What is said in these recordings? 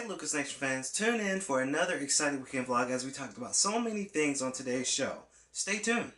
Lucas Nation fans, tune in for another exciting weekend vlog as we talked about so many things on today's show. Stay tuned.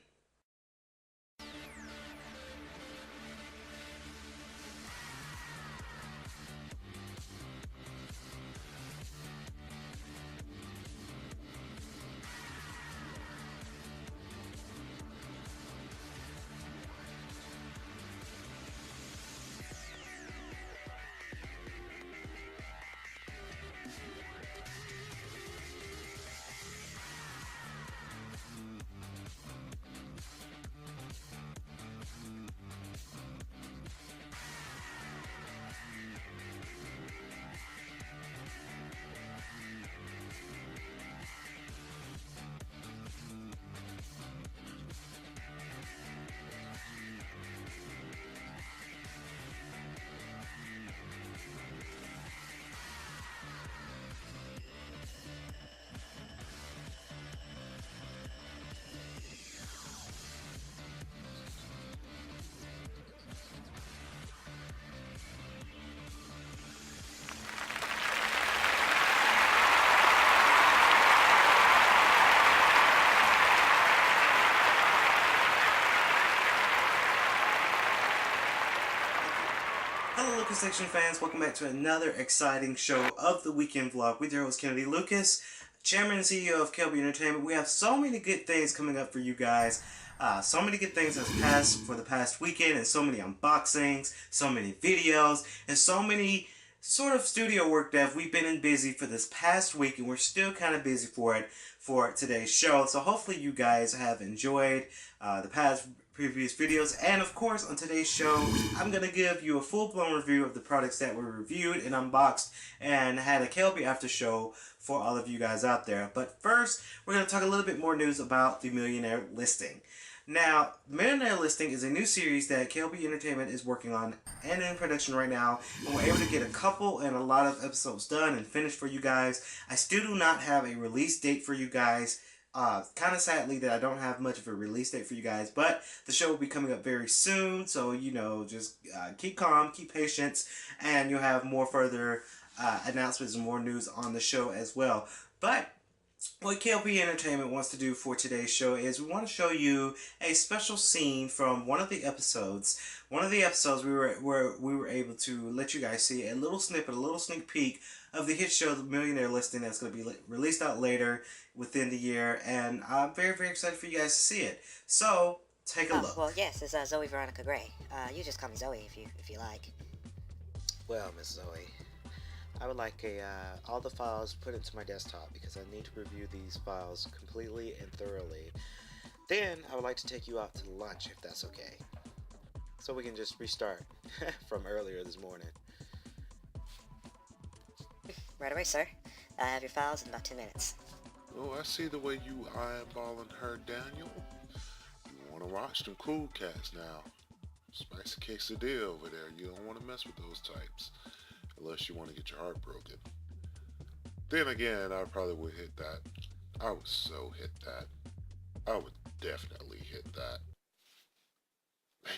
Hello Lucas Nation fans, welcome back to another exciting show of the weekend vlog with your host Kennedy Lucas, Chairman and CEO of K.L.P. Entertainment. We have so many good things coming up for you guys. So many good things that's passed for the past weekend, and so many unboxings, so many videos, and so many sort of studio work that we've been busy for this past week, and we're still kind of busy for it for today's show. So hopefully you guys have enjoyed the past previous videos, and of course on today's show I'm going to give you a full-blown review of the products that were reviewed and unboxed and had a K.L.P after show for all of you guys out there. But first we're going to talk a little bit more news about the Millionaire Listing. Now, Millionaire Listing is a new series that K.L.P Entertainment is working on and in production right now, and we're able to get a couple and a lot of episodes done and finished for you guys. I still do not have a release date for you guys. Kind of sadly that I don't have much of a release date for you guys, but the show will be coming up very soon, so just keep calm, keep patience, and you'll have more further announcements and more news on the show as well. But what K.L.P Entertainment wants to do for today's show is we want to show you a special scene from one of the episodes. One of the episodes we were able to let you guys see a little snippet, a little sneak peek of the hit show The Millionaire Listing that's going to be released out later within the year, and I'm very, very excited for you guys to see it. So, take a look. Well, yes, it's Zoe Veronica Gray. You just call me Zoe if you like. Well, Miss Zoe, I would like all the files put into my desktop because I need to review these files completely and thoroughly. Then I would like to take you out to lunch if that's okay. So we can just restart from earlier this morning. Right away, sir. I have your files in about 2 minutes. Oh, I see the way you eyeballing her, Daniel. You want to watch them cool cats now. Spicy quesadilla over there. You don't want to mess with those types. Unless you want to get your heart broken. Then again, I probably would hit that. I would so hit that. I would definitely hit that. Bam.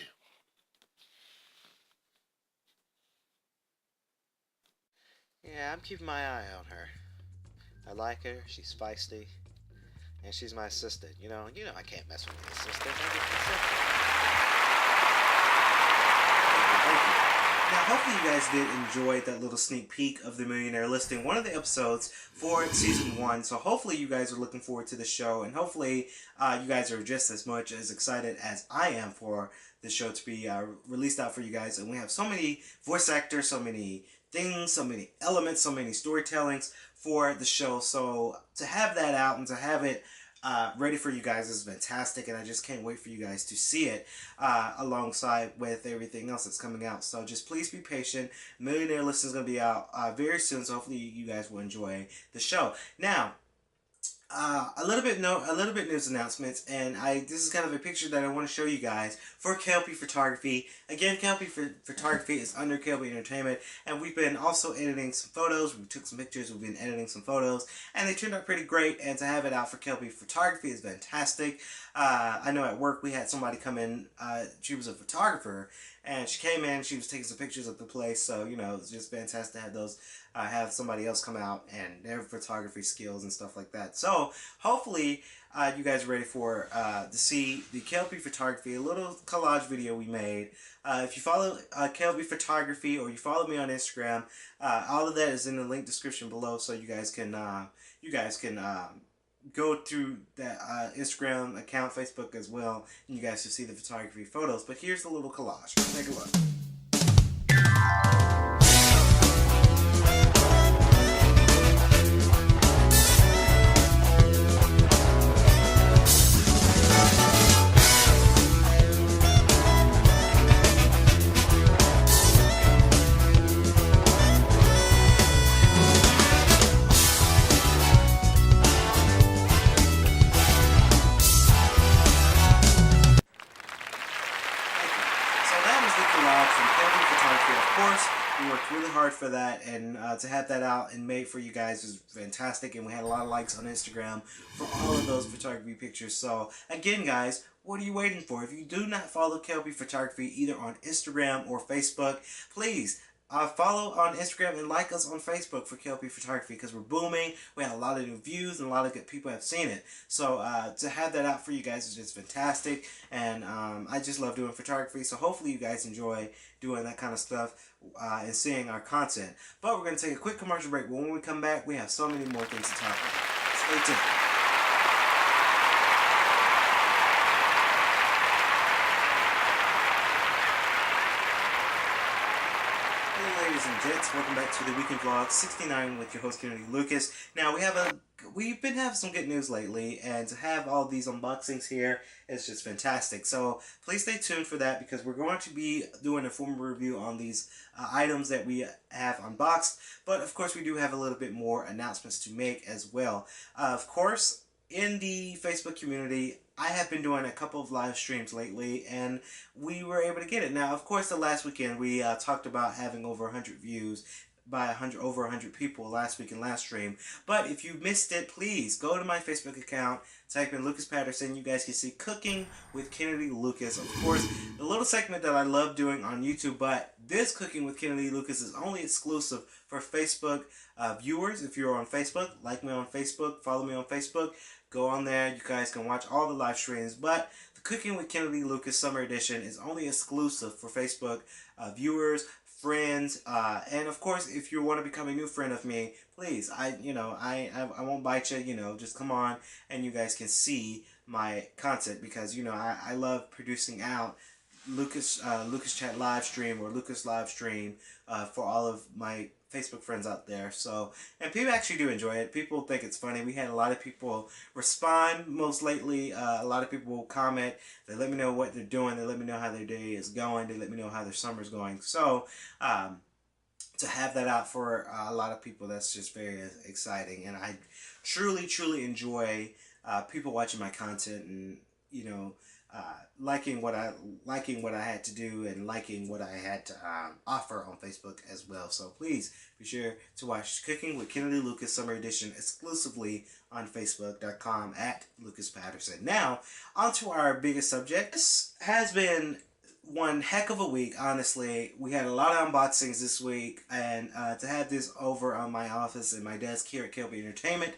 Yeah, I'm keeping my eye on her. I like her, she's feisty, and she's my assistant. You know I can't mess with the assistant. Now, hopefully you guys did enjoy that little sneak peek of The Millionaire Listing, one of the episodes for Season 1. So hopefully you guys are looking forward to the show, and hopefully you guys are just as much as excited as I am for the show to be released out for you guys. And we have so many voice actors, so many things, so many elements, so many storytellings for the show. So to have that out and to have it ready for you guys is fantastic, and I just can't wait for you guys to see it alongside with everything else that's coming out. So just please be patient. Millionaire Listing is going to be out very soon, so hopefully you guys will enjoy the show. Now, a little bit news announcements, and this is kind of a picture that I want to show you guys for K.L.P Photography. Again, K.L.P Photography is under K.L.P Entertainment, and we've been also editing some photos. We took some pictures, we've been editing some photos, and they turned out pretty great, and to have it out for K.L.P Photography is fantastic. I know at work we had somebody come in, she was a photographer, and she came in, she was taking some pictures of the place, so it's just fantastic to have those have somebody else come out and their photography skills and stuff like that. So hopefully you guys are ready for to see the K.L.P photography, a little collage video we made. If you follow K.L.P photography or you follow me on Instagram, all of that is in the link description below, so you guys can go through that Instagram account, Facebook as well, and you guys can see the photography photos. But here's the little collage. Take a look. From K.L.P Photography, of course. We worked really hard for that, and to have that out and made for you guys was fantastic, and we had a lot of likes on Instagram for all of those photography pictures. So again, guys, what are you waiting for? If you do not follow K.L.P Photography either on Instagram or Facebook, please follow on Instagram and like us on Facebook for K.L.P Photography, because we're booming. We have a lot of new views and a lot of good people have seen it. So to have that out for you guys is just fantastic, and I just love doing photography. So hopefully you guys enjoy doing that kind of stuff and seeing our content. But we're going to take a quick commercial break. But when we come back, we have so many more things to talk about. Stay tuned. Ladies and gents, welcome back to the Weekend Vlog 69 with your host Kennedy Lucas. Now we've been having some good news lately, and to have all these unboxings here is just fantastic. So please stay tuned for that, because we're going to be doing a formal review on these items that we have unboxed. But of course, we do have a little bit more announcements to make as well. Of course, in the Facebook community, I have been doing a couple of live streams lately, and we were able to get it. Now, of course, the last weekend we talked about having over 100 views by over 100 people last week in last stream. But if you missed it, please go to my Facebook account, type in Lucas Patterson. You guys can see Cooking with Kennedy Lucas. Of course, the little segment that I love doing on YouTube, but this Cooking with Kennedy Lucas is only exclusive for Facebook viewers. If you're on Facebook, like me on Facebook, follow me on Facebook, go on there. You guys can watch all the live streams. But the Cooking with Kennedy Lucas Summer Edition is only exclusive for Facebook viewers, friends, and of course, if you want to become a new friend of me, please, I won't bite you. Just come on, and you guys can see my content, because I love producing out Lucas Chat live stream or Lucas live stream for all of my Facebook friends out there. So, and people actually do enjoy it. People think it's funny. We had a lot of people respond most lately. A lot of people comment. They let me know what they're doing. They let me know how their day is going. They let me know how their summer's going. So, to have that out for a lot of people, that's just very exciting. And I truly, truly enjoy people watching my content and, liking what I had to do and liking what I had to offer on Facebook as well. So please be sure to watch Cooking with Kennedy Lucas Summer Edition exclusively on Facebook.com at Lucas Patterson. Now, on to our biggest subject. This has been one heck of a week, honestly. We had a lot of unboxings this week, and to have this over on my office and my desk here at K.L.P Entertainment,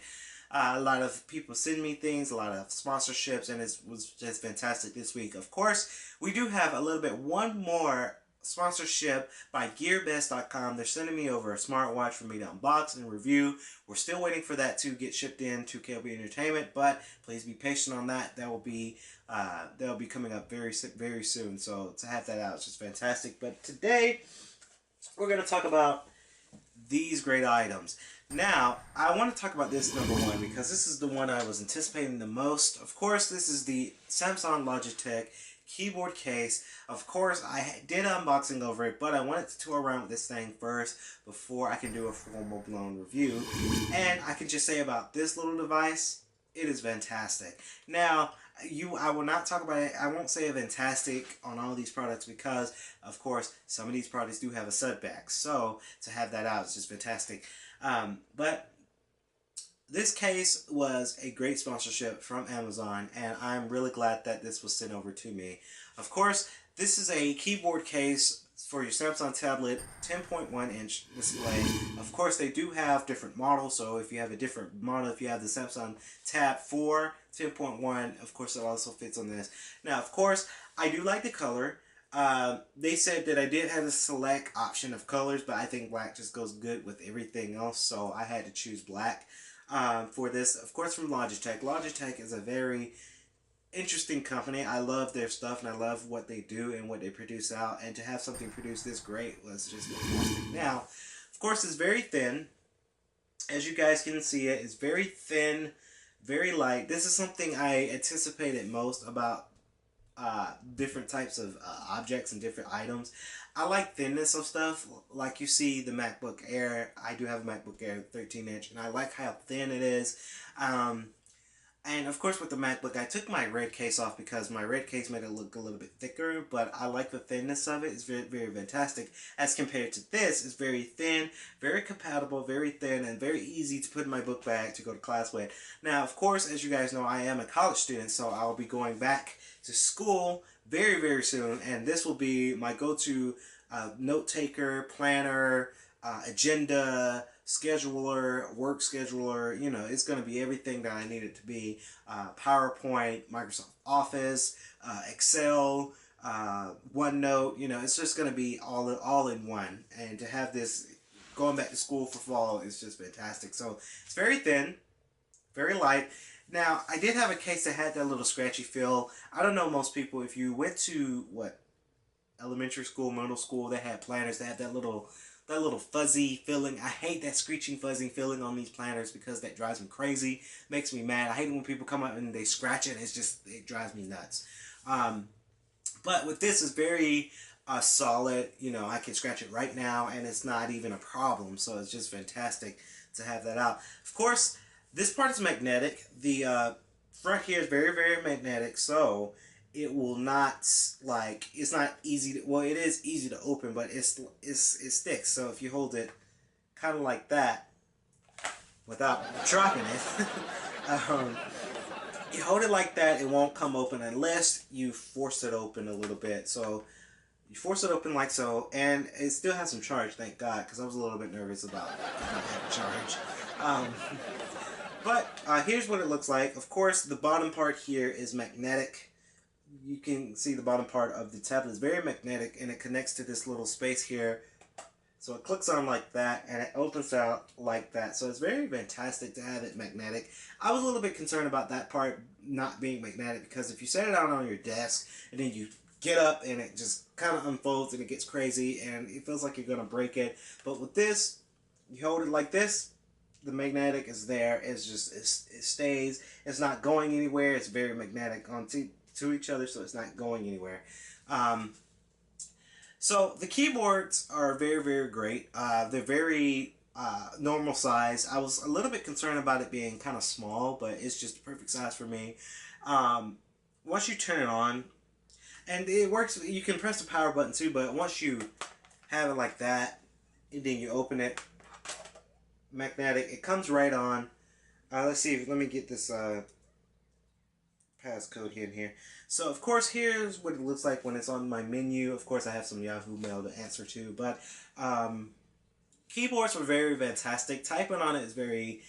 a lot of people send me things, a lot of sponsorships, and it was just fantastic this week. Of course, we do have one more sponsorship by GearBest.com. They're sending me over a smartwatch for me to unbox and review. We're still waiting for that to get shipped in to K.L.P Entertainment, but please be patient on that. That will be coming up very soon. So to have that out is just fantastic. But today, we're going to talk about these great items. Now, I want to talk about this number one, because this is the one I was anticipating the most. Of course, this is the Samsung Logitech keyboard case. Of course, I did an unboxing over it, but I wanted to tour around with this thing first before I can do a formal blown review. And I can just say about this little device, it is fantastic. Now, I will not talk about it. I won't say fantastic on all these products, because, of course, some of these products do have a setback. So to have that out is just fantastic. But this case was a great sponsorship from Amazon, and I'm really glad that this was sent over to me. Of course, this is a keyboard case for your Samsung tablet 10.1-inch display. Of course, they do have different models, so if you have a different model, if you have the Samsung Tab 4 10.1, of course, it also fits on this. Now, of course, I do like the color. They said that I did have a select option of colors, but I think black just goes good with everything else, so I had to choose black for this. Of course, from Logitech. Logitech is a very interesting company. I love their stuff and I love what they do and what they produce out. And to have something produced this great was just fantastic. Now, of course, it's very thin. As you guys can see, it's very thin, very light. This is something I anticipated most about different types of objects and different items. I like thinness of stuff. Like you see the MacBook Air. I do have a MacBook Air 13-inch, and I like how thin it is. Um, and of course, with the MacBook, I took my red case off because my red case made it look a little bit thicker. But I like the thinness of it. It's very, very fantastic. As compared to this, it's very thin, very compatible, very thin, and very easy to put in my book bag to go to class with. Now, of course, as you guys know, I am a college student, so I'll be going back to school very, very soon. And this will be my go-to note taker, planner, agenda, scheduler, work scheduler. You know, it's going to be everything that I need it to be. PowerPoint, Microsoft Office, Excel, OneNote. You know, it's just going to be all in one. And to have this going back to school for fall is just fantastic. So it's very thin, very light. Now, I did have a case that had that little scratchy feel. I don't know most people, if you went to, what, elementary school, middle school, they had planners that had that little fuzzy feeling. I hate that screeching, fuzzy feeling on these planners because that drives me crazy, makes me mad. I hate when people come up and they scratch it. It drives me nuts. Um, but with this, it's very solid. You know, I can scratch it right now, and it's not even a problem. So it's just fantastic to have that out. Of course, this part is magnetic. The front here is very, very magnetic. So it will not, like, it's not easy to, well, it is easy to open, but it sticks. So if you hold it kind of like that without dropping it, um, you hold it like that, it won't come open unless you force it open a little bit. So you force it open like so, and it still has some charge, thank God, because I was a little bit nervous about not having charge. Um, but here's what it looks like. Of course, the bottom part here is magnetic. You can see the bottom part of the tablet is very magnetic, and it connects to this little space here. So it clicks on like that, and it opens out like that. So it's very fantastic to have it magnetic. I was a little bit concerned about that part not being magnetic, because if you set it out on your desk and then you get up and it just kind of unfolds and it gets crazy and it feels like you're going to break it. But with this, you hold it like this, the magnetic is there. It stays. It's not going anywhere. It's very magnetic onto to each other, so it's not going anywhere. Um, so the keyboards are very, very great. They're very normal size. I was a little bit concerned about it being kind of small, but it's just the perfect size for me. Um, Once you turn it on, and it works, you can press the power button too, but once you have it like that, and then you open it, magnetic, it comes right on. Let's see, let me get this passcode here and here. So of course, here's what it looks like when it's on my menu. Of course, I have some Yahoo Mail to answer to, but keyboards were very fantastic. Typing on it is very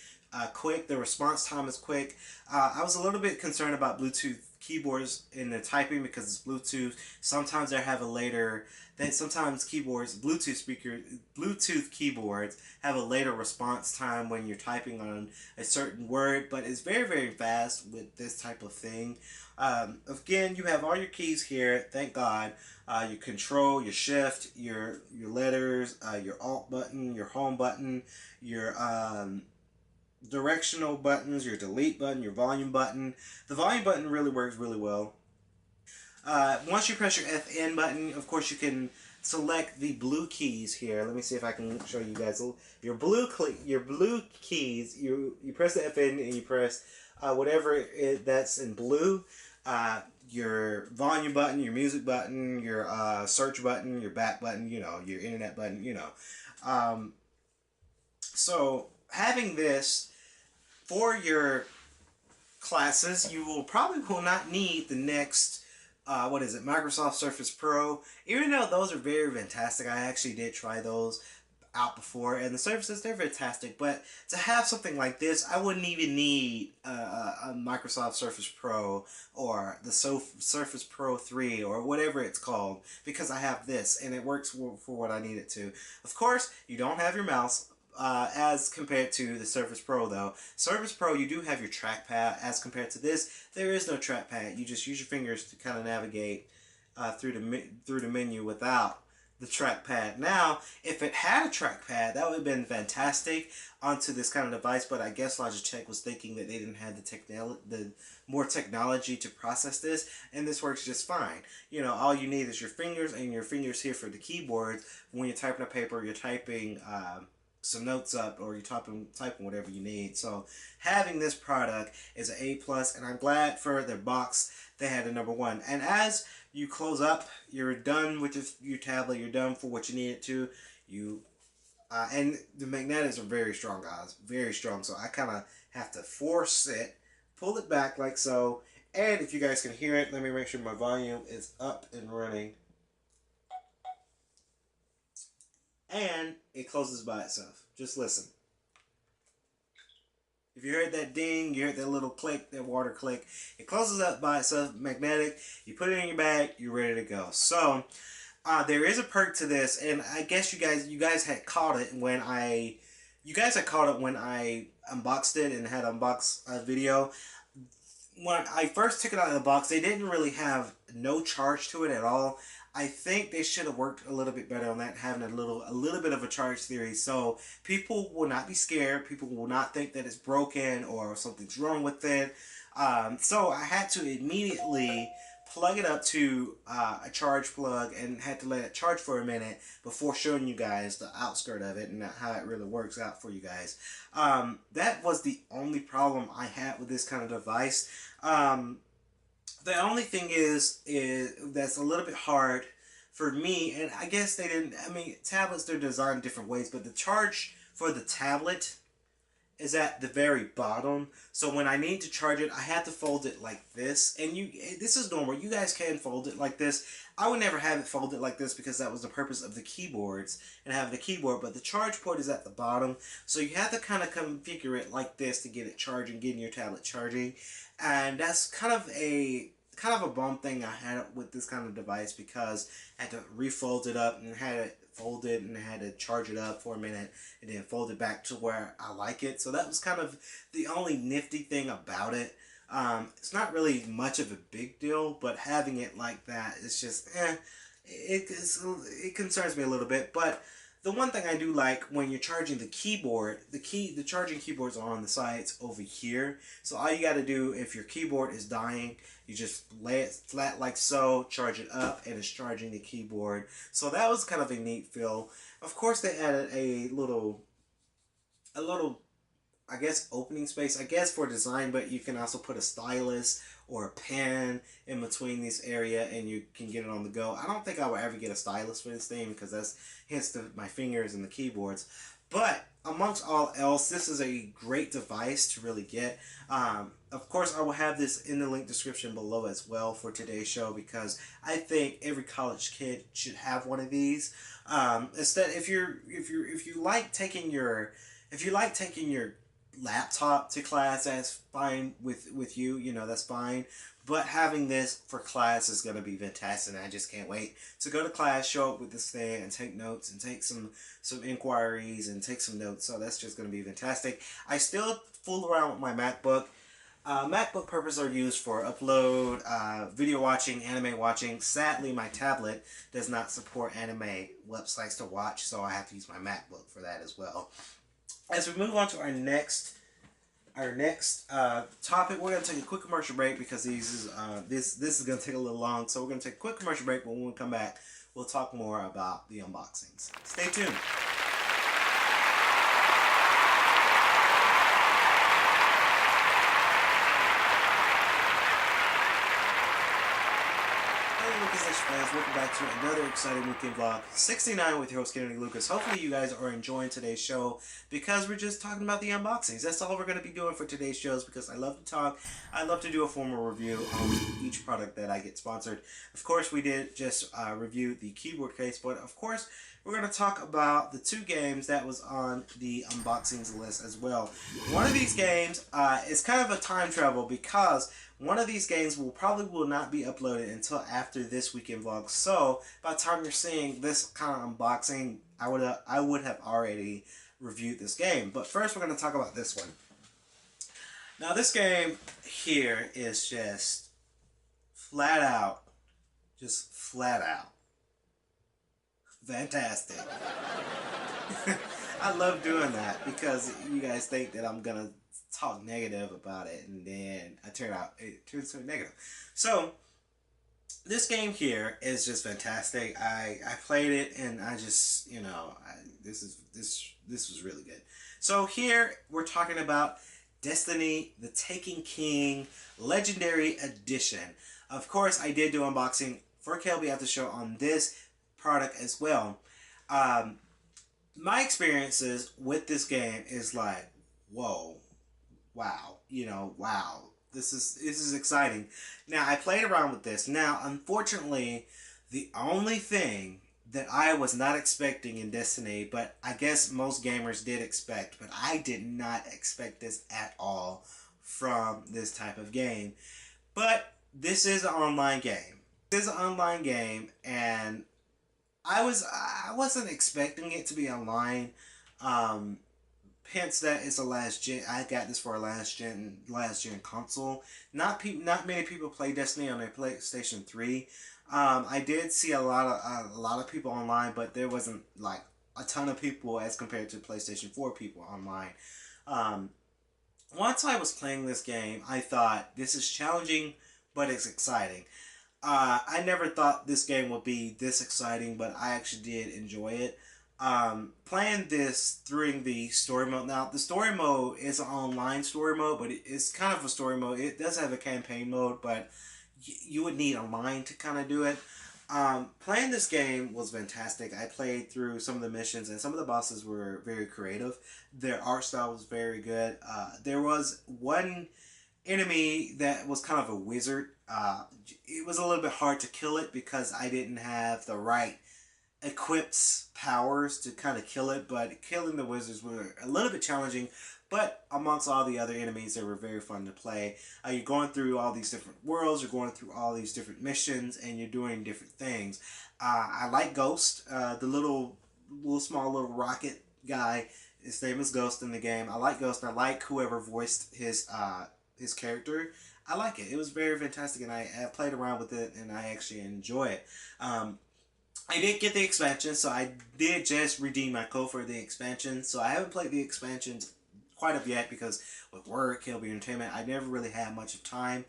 quick. The response time is quick. I was a little bit concerned about Bluetooth keyboards in the typing because it's Bluetooth. Sometimes they have a later. Then sometimes Bluetooth keyboards have a later response time when you're typing on a certain word. But it's very, very fast with this type of thing. Again, you have all your keys here. Thank God. Your control, your shift, your letters, your alt button, your home button, your directional buttons, your delete button, your volume button. The volume button really works really well. Once you press your FN button, of course you can select the blue keys here. Let me see if I can show you guys your blue keys. You press the FN and you press whatever that's in blue. Your volume button, your music button, your search button, your back button, your internet button, So having this for your classes, you will not need the next, what is it, Microsoft Surface Pro. Even though those are very fantastic, I actually did try those out before, and the surfaces, they're fantastic. But to have something like this, I wouldn't even need a Microsoft Surface Pro or the Surface Pro 3 or whatever it's called, because I have this and it works for what I need it to. Of course, you don't have your mouse. As compared to the Surface Pro, though. Surface Pro, you do have your trackpad. As compared to this, there is no trackpad. You just use your fingers to kind of navigate through the menu without the trackpad. Now, if it had a trackpad, that would have been fantastic onto this kind of device. But I guess Logitech was thinking that they didn't have the more technology to process this, and this works just fine. You know, all you need is your fingers, and your fingers here for the keyboard. When you're typing a paper, you're typing some notes up, or you're typing whatever you need. So having this product is an A+, and I'm glad for their box they had a #1. And as you close up, you're done with your tablet, you're done for what you need it to. And the magnetics are very strong, guys, very strong. So I kind of have to force it, pull it back like so. And if you guys can hear it, let me make sure my volume is up and running. And it closes by itself. Just listen. If you heard that ding, you heard that little click, that water click, it closes up by itself, magnetic. You put it in your bag, you're ready to go. So there is a perk to this, and I guess you guys had caught it when I unboxed it and had unboxed a video. When I first took it out of the box, they didn't really have no charge to it at all. I think they should have worked a little bit better on that, having a little bit of a charge theory, so people will not be scared. People will not think that it's broken or something's wrong with it. So I had to immediately plug it up to a charge plug and had to let it charge for a minute before showing you guys the outskirt of it and how it really works out for you guys. That was the only problem I had with this kind of device. The only thing is that's a little bit hard for me, and I guess they didn't, I mean, tablets, they're designed different ways, but the charge for the tablet is at the very bottom. So when I need to charge it, I have to fold it like this. And this is normal. You guys can fold it like this. I would never have it folded like this because that was the purpose of the keyboards and having the keyboard. But the charge port is at the bottom. So you have to kind of configure it like this to get it charging, getting your tablet charging. And that's kind of a bum thing I had with this kind of device, because I had to refold it up and had it folded and had to charge it up for a minute and then fold it back to where I like it. So that was kind of the only nifty thing about it. It's not really much of a big deal, but having it like that, it's just it concerns me a little bit. But the one thing I do like, when you're charging the keyboard, the charging keyboards are on the sides over here. So all you got to do, if your keyboard is dying, you just lay it flat like so, charge it up, and it's charging the keyboard. So that was kind of a neat feel. Of course, they added a little, I guess, opening space, I guess, for design, but you can also put a stylus or a pen in between this area and you can get it on the go. I don't think I would ever get a stylus for this thing because that's hence my fingers and the keyboards. But amongst all else, this is a great device to really get. Of course, I will have this in the link description below as well for today's show, because I think every college kid should have one of these. Instead, if you like taking your laptop to class, that's fine with you. You know, that's fine. But having this for class is going to be fantastic, and I just can't wait to go to class, show up with this thing, and take notes, and take some inquiries, and take some notes. So that's just going to be fantastic. I still fool around with my MacBook. MacBook purposes are used for upload, video watching, anime watching. Sadly, my tablet does not support anime websites to watch, so I have to use my MacBook for that as well. As we move on to our next topic, we're going to take a quick commercial break because this is going to take a little long. So we're going to take a quick commercial break, but when we come back, we'll talk more about the unboxings. Stay tuned. Lucas fans, welcome back to another exciting weekend vlog. 69 with your host Kennedy Lucas. Hopefully you guys are enjoying today's show because we're just talking about the unboxings. That's all we're going to be doing for today's shows because I love to talk. I love to do a formal review on each product that I get sponsored. Of course, we did just review the keyboard case, but of course, we're going to talk about the 2 games that was on the unboxings list as well. One of these games is kind of a time travel because one of these games will not be uploaded until after this weekend vlog. So by the time you're seeing this kind of unboxing, I would have already reviewed this game. But first, we're going to talk about this one. Now, this game here is just flat out fantastic. I love doing that because you guys think that I'm gonna talk negative about it, and then it turns to negative. So this game here is just fantastic. I played it and I just this was really good. So here we're talking about Destiny: The Taken King Legendary Edition. Of course, I did do unboxing for K.L.P After Show on this product as well. My experiences with this game is like, whoa, wow, wow. This is exciting. Now, I played around with this. Now, unfortunately, the only thing that I was not expecting in Destiny, but I guess most gamers did expect, but I did not expect this at all from this type of game. But this is an online game. This is an online game, and I wasn't expecting it to be online. Hence that it's a last gen. I got this for a last gen console. Not many people play Destiny on their PlayStation 3. I did see a lot of people online, but there wasn't like a ton of people as compared to PlayStation 4 people online. Once I was playing this game, I thought this is challenging, but it's exciting. I never thought this game would be this exciting, but I actually did enjoy it. Playing this during the story mode. Now, the story mode is an online story mode, but it's kind of a story mode. It does have a campaign mode, but you would need online to kind of do it. Playing this game was fantastic. I played through some of the missions, and some of the bosses were very creative. Their art style was very good. There was one enemy that was kind of a wizard. It was a little bit hard to kill it because I didn't have the right equipped powers to kind of kill it, but killing the wizards were a little bit challenging. But amongst all the other enemies, they were very fun to play. You're going through all these different worlds, you're going through all these different missions, and you're doing different things. I like Ghost, the little small little rocket guy. His name is Ghost in the game. I like Ghost. I like whoever voiced his character. I like it. It was very fantastic, and I played around with it, and I actually enjoy it. I did get the expansion, so I did just redeem my code for the expansion. So I haven't played the expansions quite up yet because with work, K.L.P Entertainment, I never really had much of time.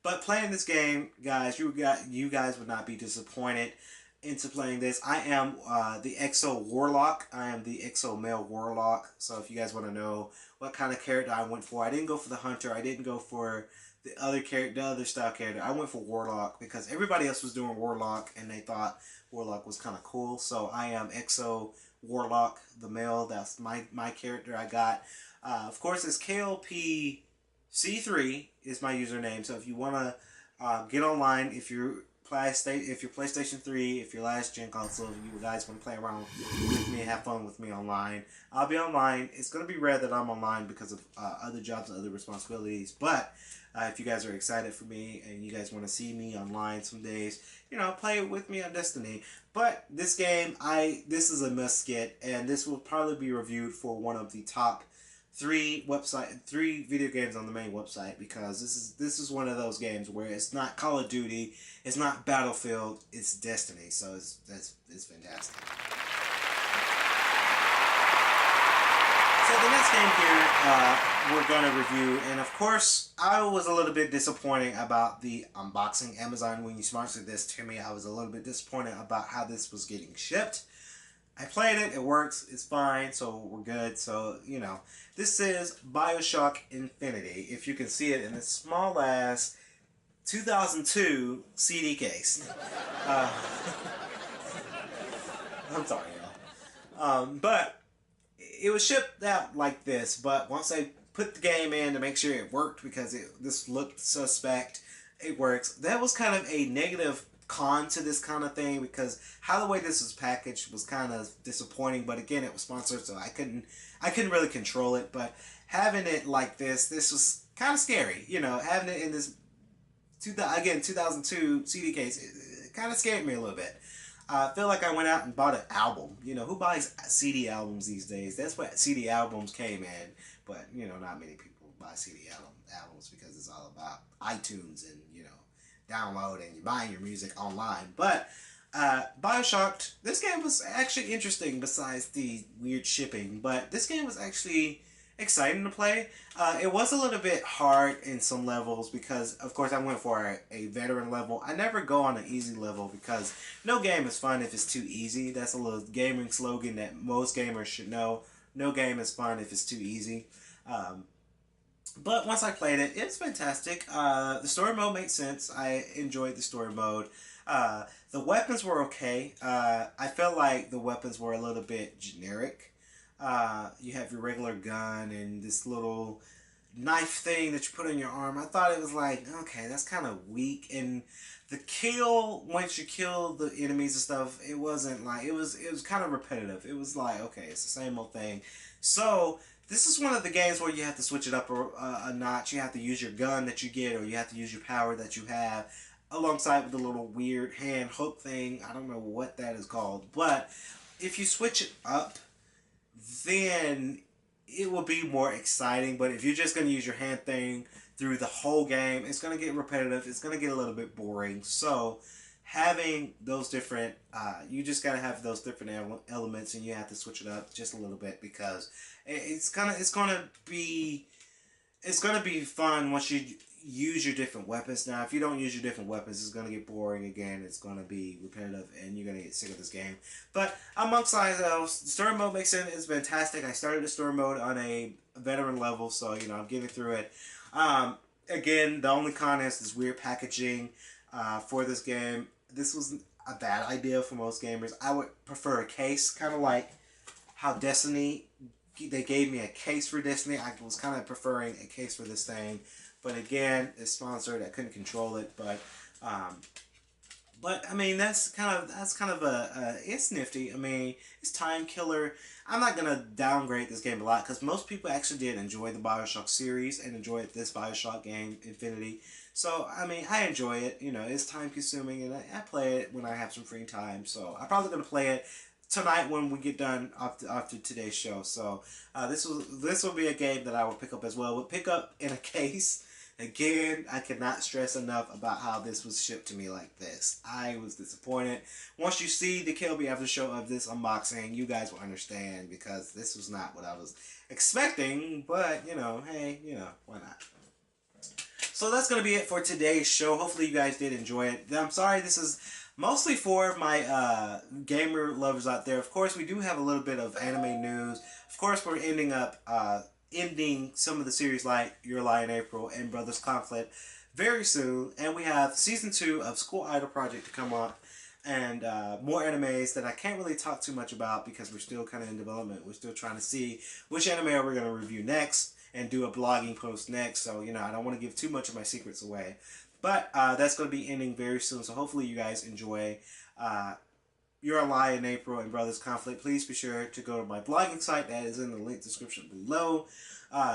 But playing this game, guys, you guys would not be disappointed into playing this. I am the EXO Warlock. I am the EXO male Warlock. So if you guys want to know what kind of character I went for, I didn't go for the Hunter. I didn't go for the other style character. I went for Warlock because everybody else was doing Warlock and they thought Warlock was kind of cool. So I am EXO Warlock, the male. That's my character I got. Of course, it's K.L.P C3 is my username. So if you want to get online, if you're PlayStation 3, if you're last gen console, if you guys want to play around with me, have fun with me online, I'll be online. It's going to be rare that I'm online because of other jobs and other responsibilities. But if you guys are excited for me and you guys want to see me online some days, play with me on Destiny. But this game, this is a must get, and this will probably be reviewed for one of the top three video games on the main website, because this is one of those games where it's not Call of Duty, it's not Battlefield, it's Destiny. So it's fantastic. So the next game here we're going to review, and of course I was a little bit disappointed about the unboxing. Amazon, when you sponsored this to me, I was a little bit disappointed about how this was getting shipped. I played it, it works, it's fine, so we're good. So, this is BioShock Infinity. If you can see it in this small ass 2002 CD case. Uh, I'm sorry, y'all. But it was shipped out like this. But once I put the game in to make sure it worked, because this looked suspect, it works. That was kind of a negative con to this kind of thing, because how the way this was packaged was kind of disappointing. But again, it was sponsored, so I couldn't really control it. But having it like this was kind of scary. Having it in this 2002 CD case, it kind of scared me a little bit. I feel like I went out and bought an album. Who buys CD albums these days? That's what CD albums came in. But, not many people buy albums, because it's all about iTunes and, downloading and buying your music online. But Bioshock, this game was actually interesting besides the weird shipping. But this game was actually exciting to play. It was a little bit hard in some levels because, of course, I went for a veteran level. I never go on an easy level because no game is fun if it's too easy. That's a little gaming slogan that most gamers should know. No game is fun if it's too easy. But once I played it, it's fantastic. The story mode makes sense. I enjoyed the story mode. The weapons were okay. I felt like the weapons were a little bit generic. You have your regular gun and this little knife thing that you put on your arm. I thought it was like, okay, that's kind of weak. And the kill, once you kill the enemies and stuff, it wasn't like, it was kind of repetitive. It was like, okay, it's the same old thing. So this is one of the games where you have to switch it up a notch. You have to use your gun that you get, or you have to use your power that you have, alongside with the little weird hand hook thing. I don't know what that is called. But if you switch it up, then it will be more exciting. But if you're just going to use your hand thing through the whole game, it's going to get repetitive. It's going to get a little bit boring. So having those different, you just got to have those different elements, and you have to switch it up just a little bit, because it's going to be fun once you use your different weapons. Now, if you don't use your different weapons, it's going to get boring again. It's going to be repetitive, and you're going to get sick of this game. But amongst ourselves, the story mode makes sense. It's fantastic. I started the story mode on a veteran level, so, I'm getting through it. Again, the only con is this weird packaging for this game. This was a bad idea for most gamers. I would prefer a case, kind of like how Destiny, they gave me a case for Destiny. I was kind of preferring a case for this thing. But again, it's sponsored. I couldn't control it, but I mean, that's kind of it's nifty. I mean, it's time killer. I'm not gonna downgrade this game a lot, because most people actually did enjoy the Bioshock series and enjoyed this Bioshock game, Infinity. So I mean, I enjoy it. It's time consuming, and I play it when I have some free time. So I'm probably gonna play it tonight when we get done after today's show. So this will be a game that I will pick up as well. We'll pick up in a case. Again, I cannot stress enough about how this was shipped to me like this. I was disappointed. Once you see the K.L.P after show of this unboxing, you guys will understand, because this was not what I was expecting. But, hey, why not? So that's going to be it for today's show. Hopefully you guys did enjoy it. I'm sorry, this is mostly for my gamer lovers out there. Of course, we do have a little bit of anime news. Of course, we're ending some of the series like Your Lie in April and Brothers Conflict very soon, and we have season 2 of School Idol Project to come up, and more animes that I can't really talk too much about because we're still kind of in development. We're still trying to see which anime we're going to review next and do a blogging post next, so I don't want to give too much of my secrets away, but that's going to be ending very soon. So hopefully you guys enjoy Your Lie in April and Brothers Conflict. Please be sure to go to my blogging site that is in the link description below.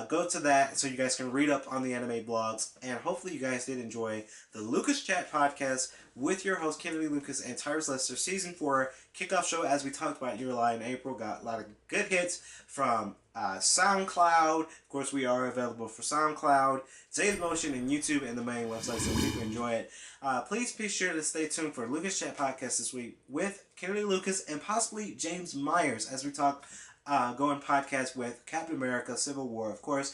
Go to that so you guys can read up on the anime blogs. And hopefully you guys did enjoy the Lucas Chat podcast with your host Kennedy Lucas and Tyrus Lester Season 4 kickoff show. As we talked about Your Lie in April, got a lot of good hits from SoundCloud. Of course, we are available for SoundCloud, Zay's Motion, and YouTube, and the main website, so we can enjoy it. Please be sure to stay tuned for Lucas Chat podcast this week with Kennedy Lucas and possibly James Myers as we talk going podcast with Captain America Civil War. Of course,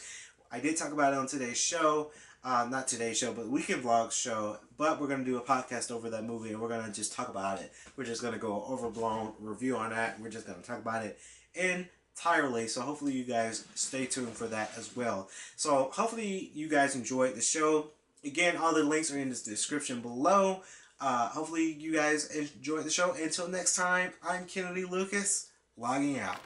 I did talk about it on today's show. Not today's show, but the Weekend Vlogs show. But we're going to do a podcast over that movie, and we're going to just talk about it. We're just going to go overblown review on that. We're just going to talk about it entirely. So hopefully you guys stay tuned for that as well. So hopefully you guys enjoyed the show. Again, all the links are in the description below. Hopefully you guys enjoyed the show. Until next time, I'm Kennedy Lucas, logging out.